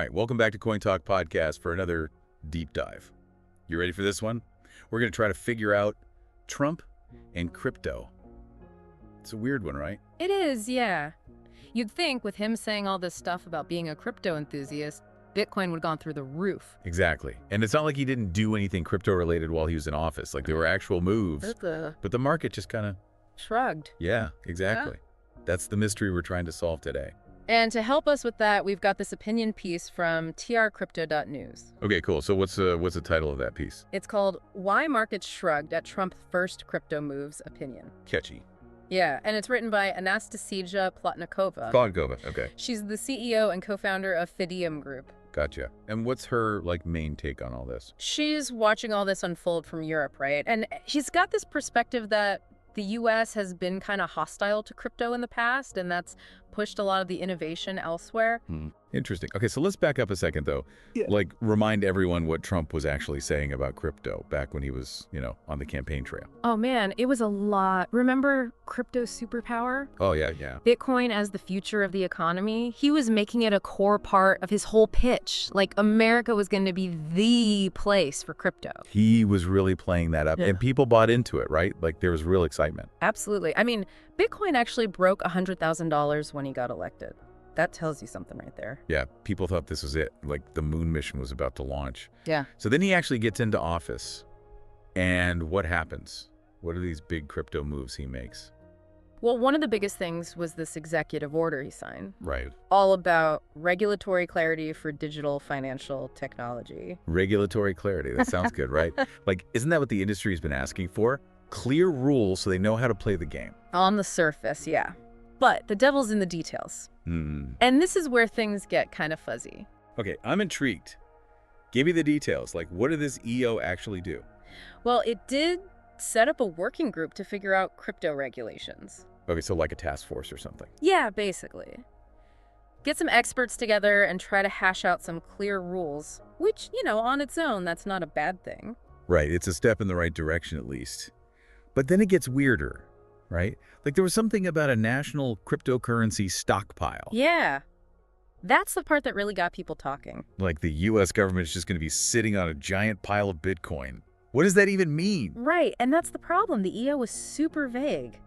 right, welcome back to CoinTalk Podcast for another deep dive. You ready for this one? We're going to try to figure out Trump and crypto. It's a weird one, right? It is, yeah. You'd think with him saying all this stuff about being a crypto enthusiast, Bitcoin would have gone through the roof. Exactly. And it's not like he didn't do anything crypto-related while he was in office. Like, there were actual moves. But the market just kind of... shrugged. Yeah, exactly. Yeah. That's the mystery we're trying to solve today. And to help us with that, we've got this opinion piece from trcrypto.news. Okay, cool. So what's the title of that piece? It's called Why Markets Shrugged at Trump's First Crypto Moves Opinion. Catchy. Yeah, and it's written by Anastasia Plotnikova. Plotnikova, okay. She's the CEO and co-founder of Fidium Group. Gotcha. And what's her, main take on all this? She's watching all this unfold from Europe, right? And she's got this perspective that the U.S. has been kind of hostile to crypto in the past, and that's pushed a lot of the innovation elsewhere. Interesting. Okay, so let's back up a second, though. Yeah. Remind everyone what Trump was actually saying about crypto back when he was, on the campaign trail. Oh, man, it was a lot. Remember crypto superpower? Oh, yeah. Bitcoin as the future of the economy? He was making it a core part of his whole pitch. America was going to be the place for crypto. He was really playing that up, and people bought into it, right? There was real excitement. Absolutely. I mean, Bitcoin actually broke $100,000 when he got elected. That tells you something right there. Yeah, people thought this was it. The moon mission was about to launch. Yeah. So then he actually gets into office. And what happens? What are these big crypto moves he makes? Well, one of the biggest things was this executive order he signed. Right. All about regulatory clarity for digital financial technology. Regulatory clarity. That sounds good, right? Isn't that what the industry has been asking for? Clear rules so they know how to play the game. On the surface, yeah. But the devil's in the details. And this is where things get kind of fuzzy. Okay, I'm intrigued. Give me the details. What did this EO actually do? Well, it did set up a working group to figure out crypto regulations. Okay, so like a task force or something. Yeah, basically. Get some experts together and try to hash out some clear rules, which, on its own, that's not a bad thing. Right, it's a step in the right direction at least. But then it gets weirder, right? There was something about a national cryptocurrency stockpile. Yeah. That's the part that really got people talking. The U.S. government is just going to be sitting on a giant pile of Bitcoin. What does that even mean? Right, and that's the problem. The EO was super vague.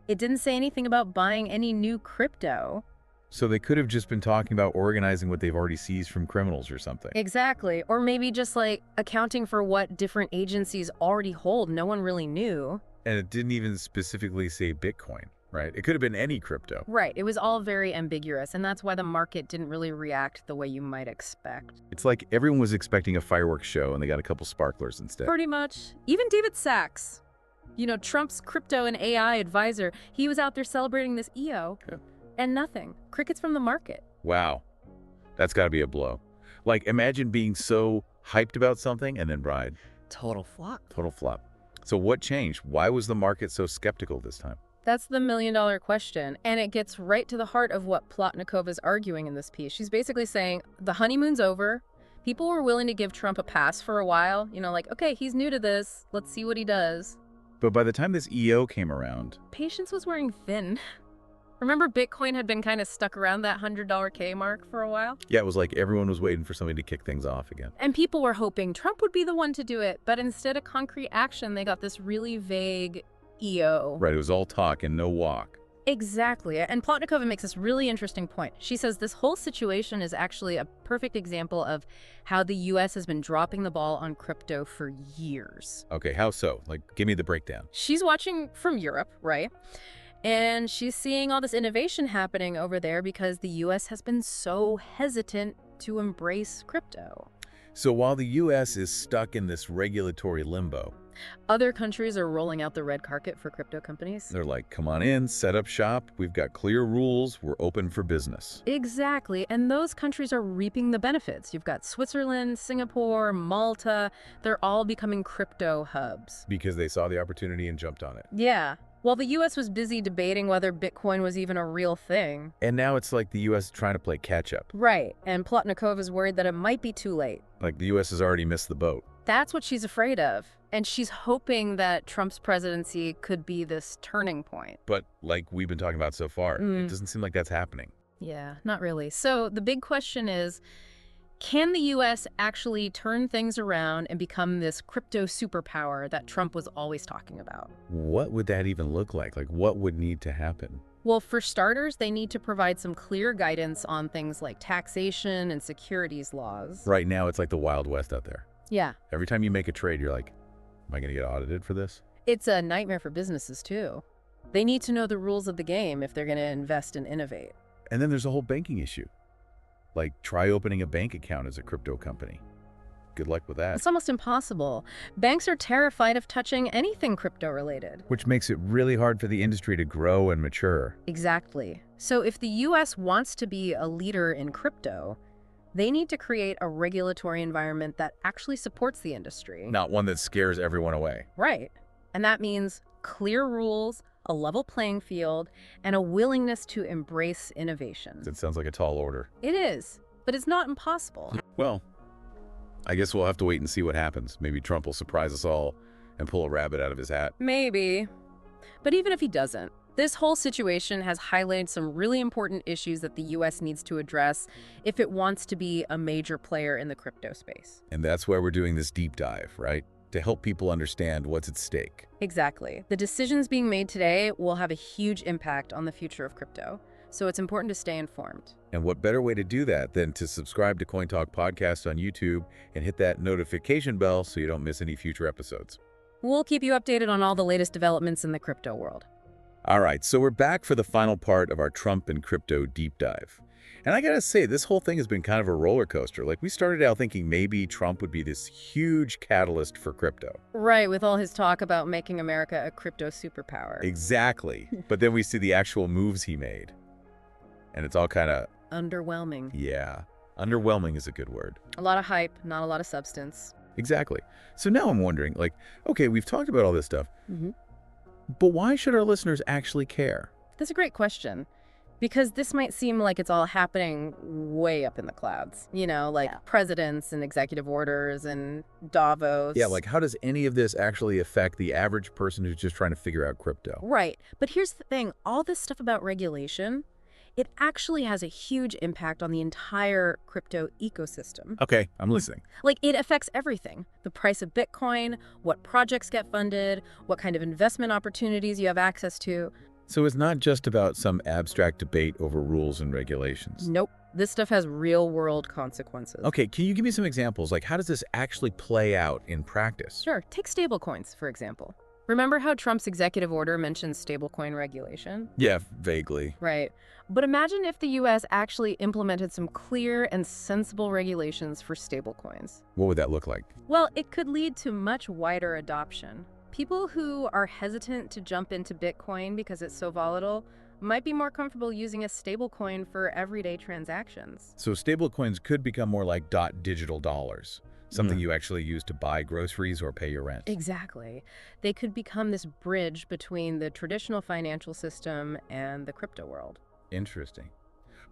It didn't say anything about buying any new crypto. So they could have just been talking about organizing what they've already seized from criminals or something. Exactly. Or maybe just accounting for what different agencies already hold. No one really knew. And it didn't even specifically say Bitcoin, right? It could have been any crypto. Right. It was all very ambiguous, and that's why the market didn't really react the way you might expect. It's like everyone was expecting a fireworks show, and they got a couple sparklers instead. Pretty much. Even David Sachs, Trump's crypto and AI advisor, he was out there celebrating this EO, and nothing. Crickets from the market. Wow. That's got to be a blow. Imagine being so hyped about something, and then bride. Total flop. Total flop. So what changed? Why was the market so skeptical this time? That's the million-dollar question, and it gets right to the heart of what Plotnikova's arguing in this piece. She's basically saying the honeymoon's over. People were willing to give Trump a pass for a while. Okay, he's new to this. Let's see what he does. But by the time this EO came around... patience was wearing thin. Remember Bitcoin had been kind of stuck around that $100K mark for a while? Yeah, it was like everyone was waiting for something to kick things off again. And people were hoping Trump would be the one to do it, but instead of concrete action, they got this really vague EO. Right, it was all talk and no walk. Exactly, and Plotnikova makes this really interesting point. She says this whole situation is actually a perfect example of how the U.S. has been dropping the ball on crypto for years. Okay, how so? Give me the breakdown. She's watching from Europe, right? And she's seeing all this innovation happening over there because the U.S. has been so hesitant to embrace crypto. So while the U.S. is stuck in this regulatory limbo, other countries are rolling out the red carpet for crypto companies. They're like, come on in, set up shop. We've got clear rules. We're open for business. Exactly. And those countries are reaping the benefits. You've got Switzerland, Singapore, Malta. They're all becoming crypto hubs. Because they saw the opportunity and jumped on it. Yeah. While the U.S. was busy debating whether Bitcoin was even a real thing. And now it's like the U.S. is trying to play catch-up. Right. And Plotnikova is worried that it might be too late. The U.S. has already missed the boat. That's what she's afraid of. And she's hoping that Trump's presidency could be this turning point. But like we've been talking about so far, it doesn't seem like that's happening. Yeah, not really. So the big question Can the U.S. actually turn things around and become this crypto superpower that Trump was always talking about? What would that even look like? Like, what would need to happen? Well, for starters, they need to provide some clear guidance on things like taxation and securities laws. Right now, it's like the Wild West out there. Yeah. Every time you make a trade, you're like, am I going to get audited for this? It's a nightmare for businesses, too. They need to know the rules of the game if they're going to invest and innovate. And then there's a whole banking issue. Like, try opening a bank account as a crypto company. Good luck with that. It's almost impossible. Banks are terrified of touching anything crypto-related. Which makes it really hard for the industry to grow and mature. Exactly. So if the U.S. wants to be a leader in crypto, they need to create a regulatory environment that actually supports the industry. Not one that scares everyone away. Right. And that means clear rules, a level playing field, and a willingness to embrace innovation. That sounds like a tall order. It is, but it's not impossible. Well, I guess we'll have to wait and see what happens. Maybe Trump will surprise us all and pull a rabbit out of his hat. Maybe. But even if he doesn't, this whole situation has highlighted some really important issues that the U.S. needs to address if it wants to be a major player in the crypto space. And that's why we're doing this deep dive, right? To help people understand what's at stake. Exactly. The decisions being made today will have a huge impact on the future of crypto, so it's important to stay informed. And what better way to do that than to subscribe to CoinTalk Podcast on YouTube and hit that notification bell so you don't miss any future episodes. We'll keep you updated on all the latest developments in the crypto world. All right, so we're back for the final part of our Trump and crypto deep dive. And I gotta say, this whole thing has been kind of a roller coaster. Like, we started out thinking maybe Trump would be this huge catalyst for crypto. Right, with all his talk about making America a crypto superpower. Exactly. But then we see the actual moves he made. And it's all kind of... Underwhelming. Yeah. Underwhelming is a good word. A lot of hype, not a lot of substance. Exactly. So now I'm wondering, like, okay, we've talked about all this stuff, but why should our listeners actually care? That's a great question. Because this might seem like it's all happening way up in the clouds. You know, like presidents and executive orders and Davos. Yeah, like how does any of this actually affect the average person who's just trying to figure out crypto? Right. But here's the thing. All this stuff about regulation, it actually has a huge impact on the entire crypto ecosystem. Okay, I'm listening. Like, it affects everything. The price of Bitcoin, what projects get funded, what kind of investment opportunities you have access to. So it's not just about some abstract debate over rules and regulations. Nope. This stuff has real-world consequences. Okay, can you give me some examples? Like, how does this actually play out in practice? Sure. Take stablecoins, for example. Remember how Trump's executive order mentions stablecoin regulation? Yeah, vaguely. Right. But imagine if the U.S. actually implemented some clear and sensible regulations for stablecoins. What would that look like? Well, it could lead to much wider adoption. People who are hesitant to jump into Bitcoin because it's so volatile might be more comfortable using a stablecoin for everyday transactions. So stablecoins could become more like digital dollars, something you actually use to buy groceries or pay your rent. Exactly. They could become this bridge between the traditional financial system and the crypto world. Interesting.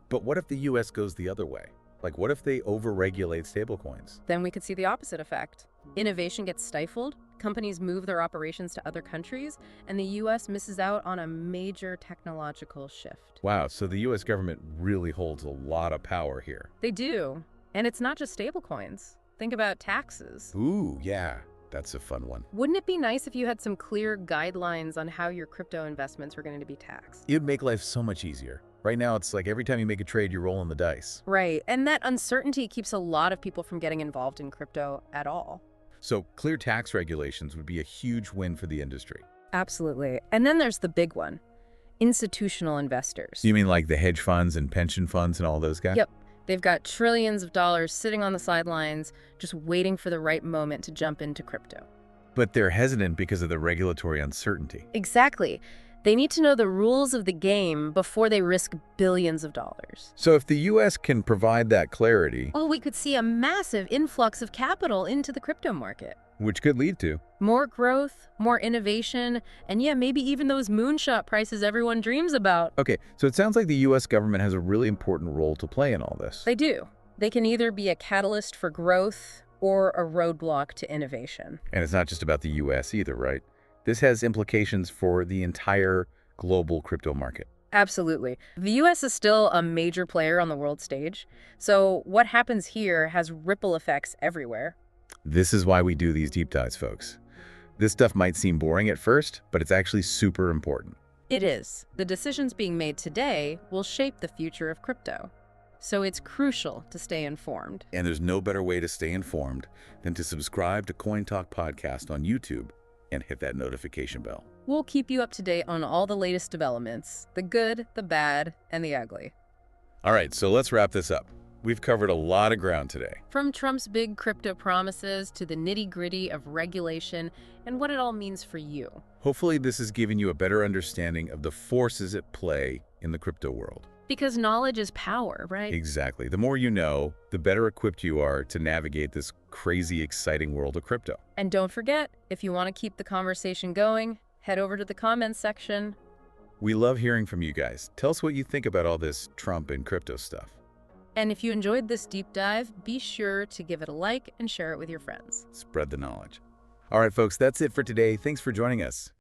But what if the U.S. goes the other way? Like, what if they overregulate stablecoins? Then we could see the opposite effect. Innovation gets stifled, companies move their operations to other countries, and the U.S. misses out on a major technological shift. Wow, so the U.S. government really holds a lot of power here. They do. And it's not just stablecoins. Think about taxes. Ooh, yeah, that's a fun one. Wouldn't it be nice if you had some clear guidelines on how your crypto investments were going to be taxed? It would make life so much easier. Right now, it's like every time you make a trade, you're rolling the dice. Right, and that uncertainty keeps a lot of people from getting involved in crypto at all. So clear tax regulations would be a huge win for the industry. Absolutely. And then there's the big one, institutional investors. You mean like the hedge funds and pension funds and all those guys? Yep. They've got trillions of dollars sitting on the sidelines, just waiting for the right moment to jump into crypto. But they're hesitant because of the regulatory uncertainty. Exactly. They need to know the rules of the game before they risk billions of dollars. So if the U.S. can provide that clarity... well, we could see a massive influx of capital into the crypto market. Which could lead to... more growth, more innovation, and yeah, maybe even those moonshot prices everyone dreams about. Okay, so it sounds like the U.S. government has a really important role to play in all this. They do. They can either be a catalyst for growth or a roadblock to innovation. And it's not just about the U.S. either, right? This has implications for the entire global crypto market. Absolutely. The U.S. is still a major player on the world stage, so what happens here has ripple effects everywhere. This is why we do these deep dives, folks. This stuff might seem boring at first, but it's actually super important. It is. The decisions being made today will shape the future of crypto. So it's crucial to stay informed. And there's no better way to stay informed than to subscribe to CoinTalk Podcast on YouTube and hit that notification bell. We'll keep you up to date on all the latest developments, the good, the bad, and the ugly. All right, so let's wrap this up. We've covered a lot of ground today. From Trump's big crypto promises to the nitty-gritty of regulation and what it all means for you. Hopefully this has given you a better understanding of the forces at play in the crypto world. Because knowledge is power, right? Exactly. The more you know, the better equipped you are to navigate this crazy, exciting world of crypto. And don't forget, if you want to keep the conversation going, head over to the comments section. We love hearing from you guys. Tell us what you think about all this Trump and crypto stuff. And if you enjoyed this deep dive, be sure to give it a like and share it with your friends. Spread the knowledge. All right, folks, that's it for today. Thanks for joining us.